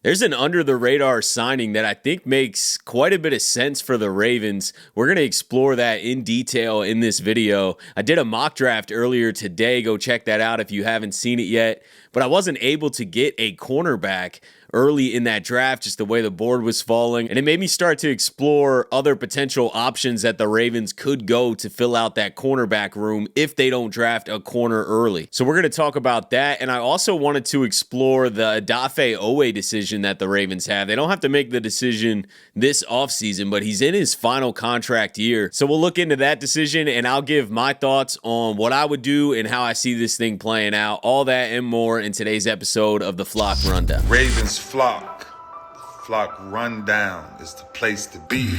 There's an under-the-radar signing that I think makes quite a bit of sense for the Ravens. We're going to explore that in detail in this video. I did a mock draft earlier today. Go check that out if you haven't seen it yet. But I wasn't able to get a cornerback early in that draft, just the way the board was falling. And it made me start to explore other potential options that the Ravens could go to fill out that cornerback room if they don't draft a corner early. So we're going to talk about that. And I also wanted to explore the Odafe Oweh decision that the Ravens have. They don't have to make the decision this offseason, but he's in his final contract year. So we'll look into that decision, and I'll give my thoughts on what I would do and how I see this thing playing out. All that and more in today's episode of the Flock Rundown. Ravens Flock. The Flock Rundown is the place to be.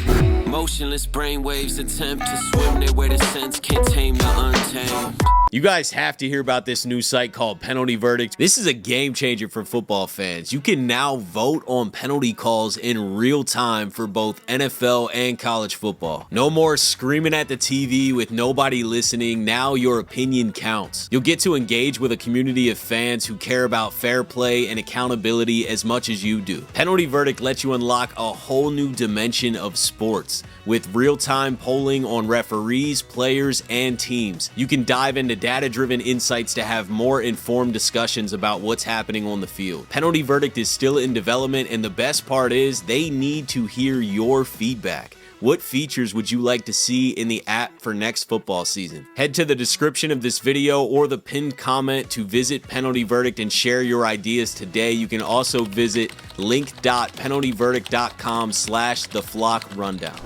Motionless brainwaves attempt to swim their way to sense, can't tame the untamed. You guys have to hear about this new site called Penalty Verdict. This is a game changer for football fans. You can now vote on penalty calls in real time for both NFL and college football. No more screaming at the TV with nobody listening. Now your opinion counts. You'll get to engage with a community of fans who care about fair play and accountability as much as you do. Penalty Verdict lets you unlock a whole new dimension of sports with real-time polling on referees, players, and teams. You can dive into data-driven insights to have more informed discussions about what's happening on the field. Penalty Verdict is still in development, and the best part is they need to hear your feedback. What features would you like to see in the app for next football season? Head to the description of this video or the pinned comment to visit Penalty Verdict and share your ideas today. You can also visit link.penaltyverdict.com/theflockrundown.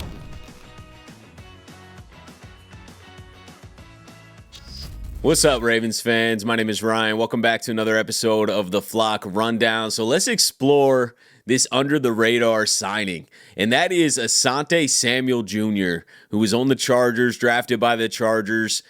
What's up, Ravens fans? My name is Ryan. Welcome back to another episode of the Flock Rundown. So let's explore this under-the-radar signing, and that is Asante Samuel Jr., who was on the Chargers, drafted by the Chargers.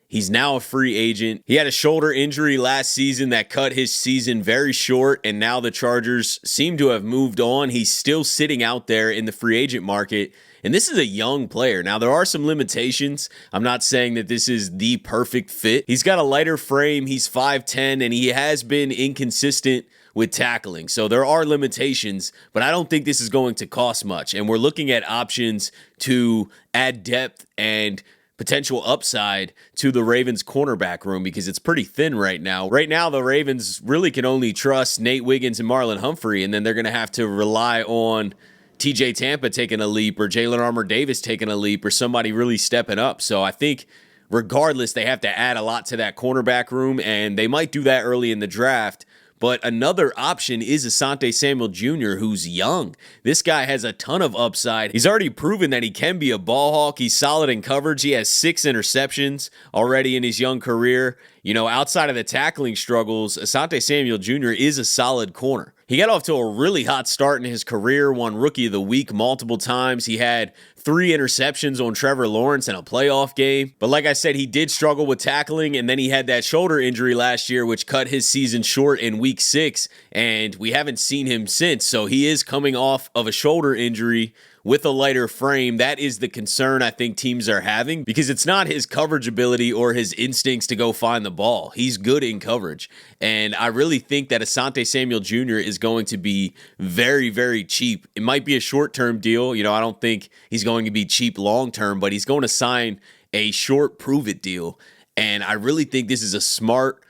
He's now a free agent. He had a shoulder injury last season that cut his season very short, and now the Chargers seem to have moved on. He's still sitting out there in the free agent market, and this is a young player. Now, there are some limitations. I'm not saying that this is the perfect fit. He's got a lighter frame. He's 5'10", and he has been inconsistent with tackling. So there are limitations, but I don't think this is going to cost much. And we're looking at options to add depth and potential upside to the Ravens cornerback room because it's pretty thin right now. Right now, the Ravens really can only trust Nate Wiggins and Marlon Humphrey, and then they're going to have to rely on TJ Tampa taking a leap or Jalen Armour-Davis taking a leap or somebody really stepping up. So I think regardless, they have to add a lot to that cornerback room, and they might do that early in the draft. But another option is Asante Samuel Jr., who's young. This guy has a ton of upside. He's already proven that he can be a ball hawk. He's solid in coverage. He has 6 interceptions already in his young career. You know, outside of the tackling struggles, Asante Samuel Jr. is a solid corner. He got off to a really hot start in his career, won Rookie of the Week multiple times. He had 3 interceptions on Trevor Lawrence in a playoff game. But like I said, he did struggle with tackling, and then he had that shoulder injury last year, which cut his season short in Week 6, and we haven't seen him since. So he is coming off of a shoulder injury with a lighter frame. That is the concern I think teams are having because it's not his coverage ability or his instincts to go find the ball. He's good in coverage. And I really think that Asante Samuel Jr. is going to be very, very cheap. It might be a short-term deal. You know, I don't think he's going to be cheap long-term, but he's going to sign a short prove-it deal. And I really think this is a smart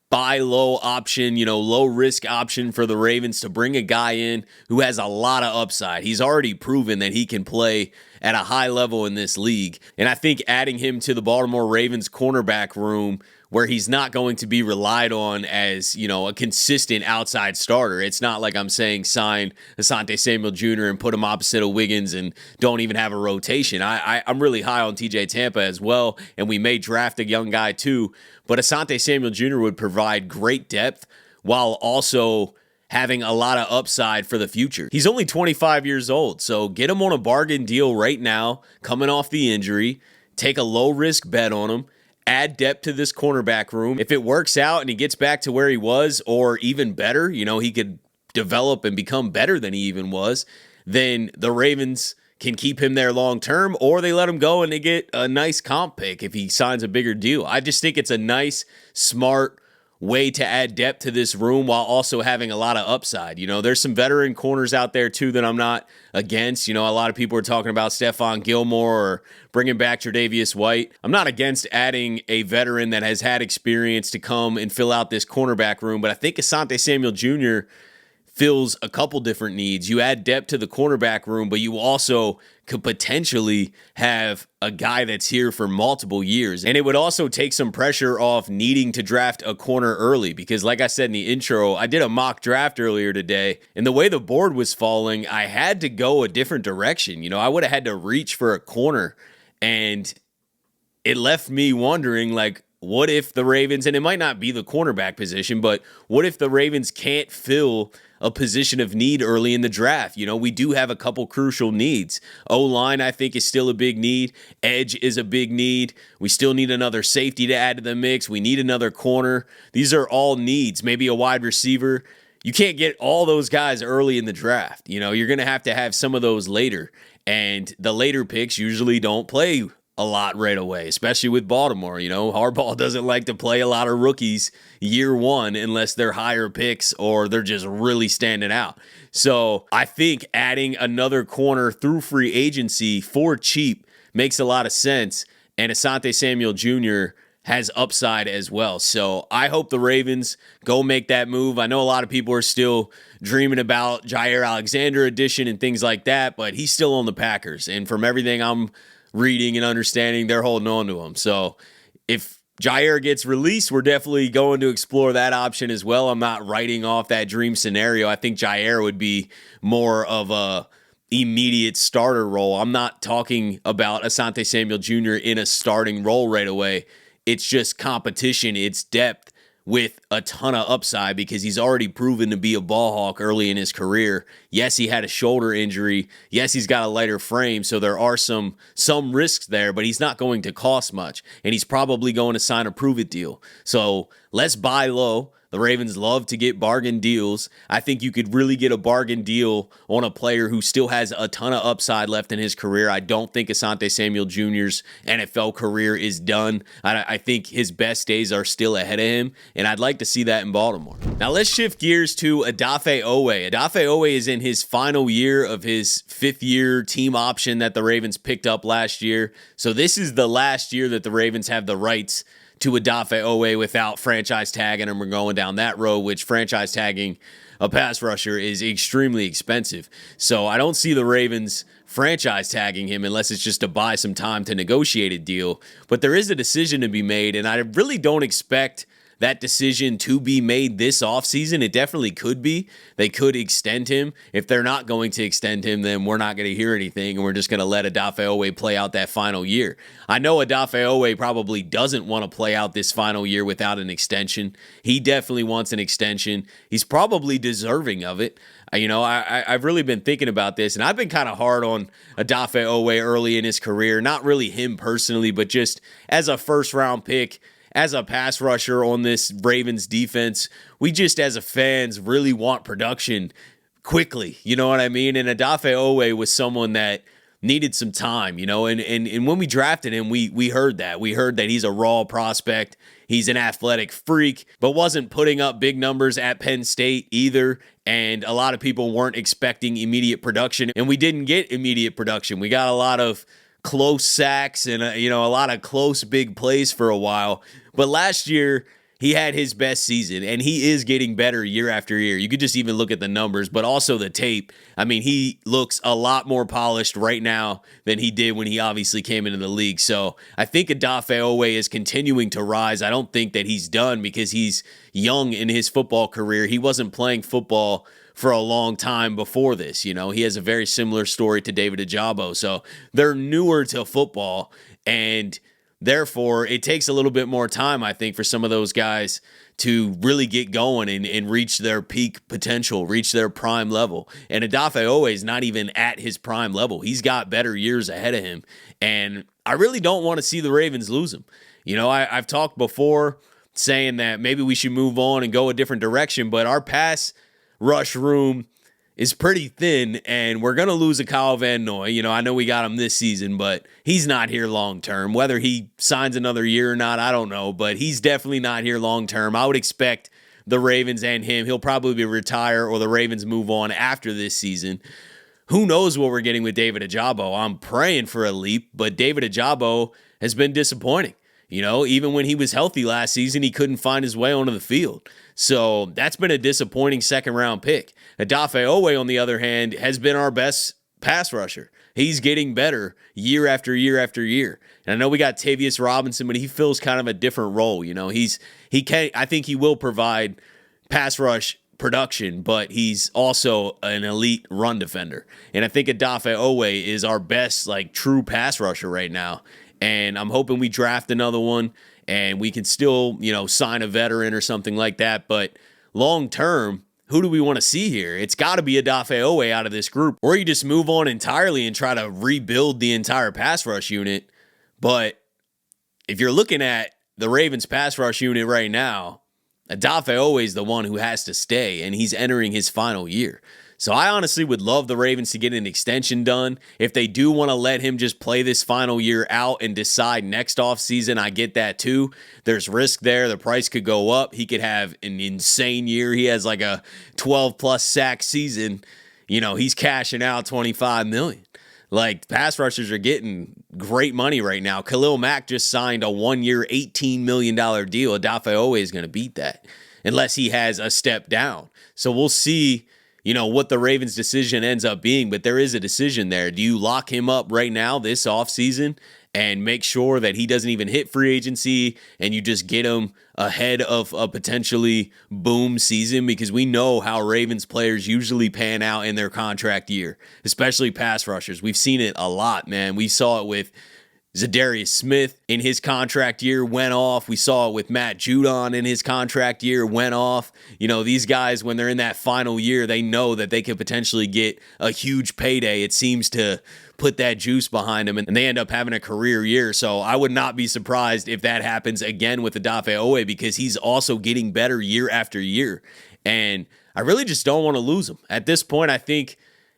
buy low option, you know, low risk option for the Ravens to bring a guy in who has a lot of upside. He's already proven that he can play at a high level in this league. And I think adding him to the Baltimore Ravens cornerback room where he's not going to be relied on as, you know, a consistent outside starter. It's not like I'm saying sign Asante Samuel Jr. and put him opposite of Wiggins and don't even have a rotation. I'm really high on TJ Tampa as well, and we may draft a young guy too. But Asante Samuel Jr. would provide great depth while also having a lot of upside for the future. He's only 25 years old, so get him on a bargain deal right now, coming off the injury, take a low-risk bet on him, add depth to this cornerback room. If it works out and he gets back to where he was or even better, you know, he could develop and become better than he even was, then the Ravens can keep him there long term, or they let him go and they get a nice comp pick if he signs a bigger deal. I just think it's a nice, smart, way to add depth to this room while also having a lot of upside. There's some veteran corners out there too that I'm not against. A lot of people are talking about Stephon Gilmore or bringing back Tre'Davious White. I'm not against adding a veteran that has had experience to come and fill out this cornerback room, but I think Asante Samuel Jr. fills a couple different needs. You add depth to the cornerback room, but you also could potentially have a guy that's here for multiple years. And it would also take some pressure off needing to draft a corner early because, like I said in the intro, I did a mock draft earlier today, and the way the board was falling, I had to go a different direction. I would have had to reach for a corner, and it left me wondering, like, what if the Ravens, and it might not be the cornerback position, but what if the Ravens can't fill a position of need early in the draft? We do have a couple crucial needs. O-line, I think, is still a big need. Edge is a big need. We still need another safety to add to the mix. We need another corner. These are all needs. Maybe a wide receiver. You can't get all those guys early in the draft. You're going to have some of those later. And the later picks usually don't play a lot right away, especially with Baltimore. Harbaugh doesn't like to play a lot of rookies year one unless they're higher picks or they're just really standing out. So I think adding another corner through free agency for cheap makes a lot of sense. And Asante Samuel Jr. has upside as well. So I hope the Ravens go make that move. I know a lot of people are still dreaming about Jair Alexander edition and things like that, but he's still on the Packers. And from everything I'm reading and understanding, they're holding on to him. So if Jair gets released, we're definitely going to explore that option as well. I'm not writing off that dream scenario. I think Jair would be more of a immediate starter role. I'm not talking about Asante Samuel Jr. in a starting role right away. It's just competition. It's depth with a ton of upside because he's already proven to be a ball hawk early in his career. Yes, he had a shoulder injury. Yes, he's got a lighter frame, so there are some risks there, but he's not going to cost much, and he's probably going to sign a prove-it deal. So let's buy low. The Ravens love to get bargain deals. I think you could really get a bargain deal on a player who still has a ton of upside left in his career. I don't think Asante Samuel Jr.'s NFL career is done. I think his best days are still ahead of him, and I'd like to see that in Baltimore. Now let's shift gears to Odafe Oweh. Odafe Oweh is in his final year of his fifth-year team option that the Ravens picked up last year. So this is the last year that the Ravens have the rights to Odafe Oweh without franchise tagging him. We're going down that road, which franchise tagging a pass rusher is extremely expensive. So I don't see the Ravens franchise tagging him unless it's just to buy some time to negotiate a deal. But there is a decision to be made, and I really don't expect that decision to be made this offseason. It definitely could be. They could extend him. If they're not going to extend him, then we're not going to hear anything, and we're just going to let Odafe Oweh play out that final year. I know Odafe Oweh probably doesn't want to play out this final year without an extension. He definitely wants an extension. He's probably deserving of it. I've really been thinking about this, and I've been kind of hard on Odafe Oweh early in his career. Not really him personally, but just as a first-round pick, as a pass rusher on this Ravens defense, we just as a fans really want production quickly. You know what I mean? And Odafe Oweh was someone that needed some time, and when we drafted him, we heard that. We heard that he's a raw prospect. He's an athletic freak, but wasn't putting up big numbers at Penn State either. And a lot of people weren't expecting immediate production, and we didn't get immediate production. We got a lot of close sacks and a lot of close big plays for a while. But last year, he had his best season, and he is getting better year after year. You could just even look at the numbers, but also the tape. I mean, he looks a lot more polished right now than he did when he obviously came into the league. So I think Odafe Oweh is continuing to rise. I don't think that he's done because he's young in his football career. He wasn't playing football for a long time before this. He has a very similar story to David Ojabo. So they're newer to football, and therefore, it takes a little bit more time, I think, for some of those guys to really get going and reach their peak potential, reach their prime level. And Odafe Oweh is not even at his prime level. He's got better years ahead of him. And I really don't want to see the Ravens lose him. I've talked before saying that maybe we should move on and go a different direction, but our pass rush room is pretty thin, and we're going to lose a Kyle Van Noy. You know, I know we got him this season, but he's not here long term. Whether he signs another year or not, I don't know, but he's definitely not here long term. I would expect the Ravens and him, he'll probably retire or the Ravens move on after this season. Who knows what we're getting with David Ojabo? I'm praying for a leap, but David Ojabo has been disappointing. You know, even when he was healthy last season, he couldn't find his way onto the field. So that's been a disappointing second-round pick. Odafe Oweh, on the other hand, has been our best pass rusher. He's getting better year after year after year. And I know we got Tavius Robinson, but he fills kind of a different role. You know, I think he will provide pass rush production, but he's also an elite run defender. And I think Odafe Oweh is our best, like, true pass rusher right now. And I'm hoping we draft another one and we can still, you know, sign a veteran or something like that. But long term, who do we want to see here? It's got to be Odafe Oweh out of this group. Or you just move on entirely and try to rebuild the entire pass rush unit. But if you're looking at the Ravens pass rush unit right now, Odafe Oweh is the one who has to stay, and he's entering his final year. So I honestly would love the Ravens to get an extension done. If they do want to let him just play this final year out and decide next offseason, I get that too. There's risk there. The price could go up. He could have an insane year. He has like a 12-plus sack season. You know, he's cashing out $25 million. Like, pass rushers are getting great money right now. Khalil Mack just signed a 1-year, $18 million deal. Odafe Oweh is going to beat that unless he has a step down. So we'll see, you know, what the Ravens' decision ends up being, but there is a decision there. Do you lock him up right now this offseason and make sure that he doesn't even hit free agency and you just get him ahead of a potentially boom season? Because we know how Ravens players usually pan out in their contract year, especially pass rushers. We've seen it a lot, man. We saw it with Zadarius Smith in his contract year, went off. We saw it with Matt Judon in his contract year, went off. You know, these guys, when they're in that final year, they know that they could potentially get a huge payday. It seems to put that juice behind them, and they end up having a career year. So I would not be surprised if that happens again with Odafe Oweh, because he's also getting better year after year. And I really just don't want to lose him. At this point, I think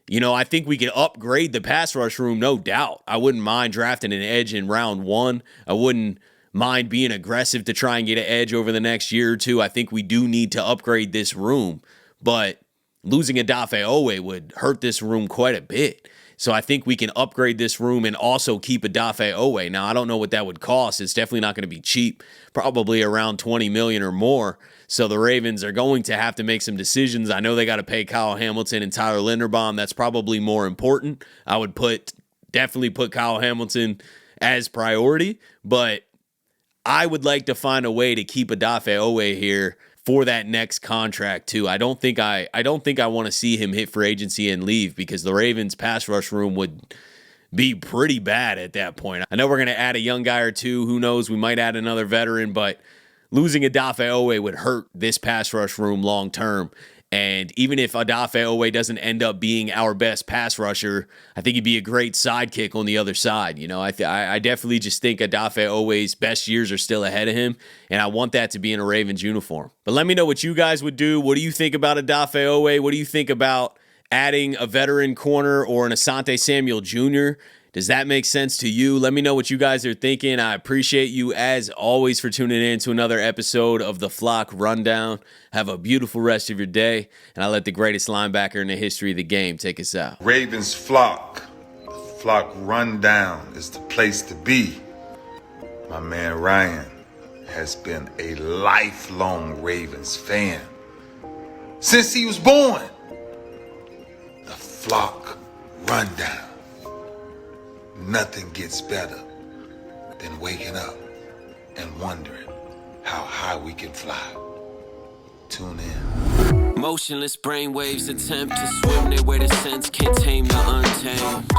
we could upgrade the pass rush room, no doubt. I wouldn't mind drafting an edge in round 1. I wouldn't mind being aggressive to try and get an edge over the next year or two. I think we do need to upgrade this room, but losing Odafe Oweh would hurt this room quite a bit. So I think we can upgrade this room and also keep Odafe Oweh. Now, I don't know what that would cost. It's definitely not going to be cheap, probably around $20 million or more. So the Ravens are going to have to make some decisions. I know they got to pay Kyle Hamilton and Tyler Linderbaum. That's probably more important. I would definitely put Kyle Hamilton as priority, but I would like to find a way to keep Odafe Oweh here for that next contract too. I don't think I want to see him hit free agency and leave, because the Ravens pass rush room would be pretty bad at that point. I know we're going to add a young guy or two. Who knows? We might add another veteran, but losing Odafe Oweh would hurt this pass rush room long term. And even if Odafe Oweh doesn't end up being our best pass rusher, I think he'd be a great sidekick on the other side. You know, I definitely just think Odafe Oweh's best years are still ahead of him, and I want that to be in a Ravens uniform. But let me know what you guys would do. What do you think about Odafe Oweh? What do you think about adding a veteran corner or an Asante Samuel Jr.? Does that make sense to you? Let me know what you guys are thinking. I appreciate you, as always, for tuning in to another episode of the Flock Rundown. Have a beautiful rest of your day, and I'll let the greatest linebacker in the history of the game take us out. Ravens Flock. The Flock Rundown is the place to be. My man Ryan has been a lifelong Ravens fan since he was born. The Flock Rundown. Nothing gets better than waking up and wondering how high we can fly. Tune in. Motionless brainwaves attempt to swim their way to sense, can't tame the untamed.